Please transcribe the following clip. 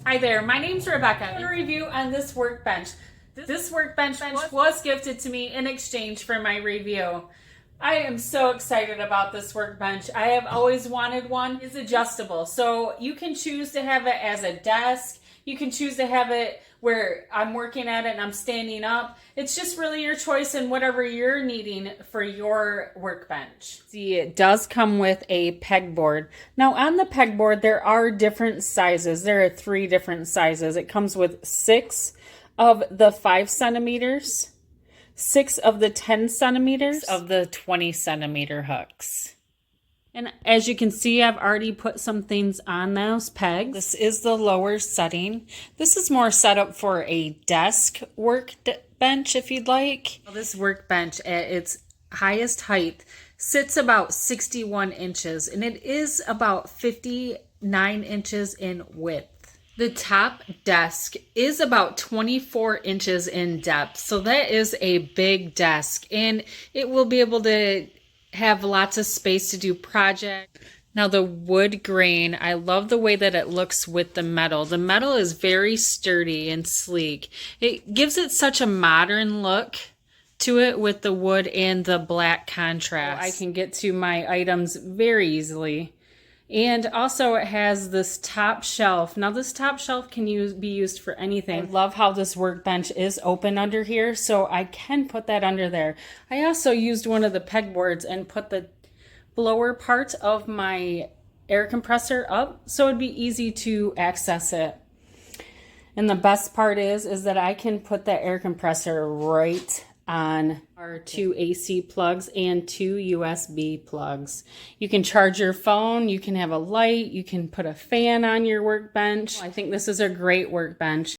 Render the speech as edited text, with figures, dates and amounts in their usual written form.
Hi there, my name's Rebecca. I'm going to review on this workbench. This workbench was gifted to me in exchange for my review. I am so excited about this workbench. I have always wanted one. It's adjustable, so you can choose to have it as a desk. You can choose to have it where I'm working at it and I'm standing up. It's just really your choice and whatever you're needing for your workbench. See, it does come with a pegboard. Now on the pegboard, there are different sizes. There are 3 different sizes. It comes with 6 of the 5 centimeters, 6 of the 10 centimeters, of the 20 centimeter hooks. And as you can see, I've already put some things on those pegs. This is the lower setting. This is more set up for a desk workbench if you'd like. This workbench at its highest height sits about 61 inches and it is about 59 inches in width. The top desk is about 24 inches in depth, so that is a big desk and it will be able to have lots of space to do projects. Now the wood grain, I love the way that it looks with the metal. The metal is very sturdy and sleek. It gives it such a modern look to it with the wood and the black contrast. I can get to my items very easily. And also it has this top shelf. Now this top shelf can be used for anything. I love how this workbench is open under here, so I can put that under there. I also used one of the pegboards and put the blower part of my air compressor up so it'd be easy to access it. And the best part is that I can put that air compressor right on our 2 AC plugs and 2 USB plugs. You can charge your phone, you can have a light, you can put a fan on your workbench. I think this is a great workbench.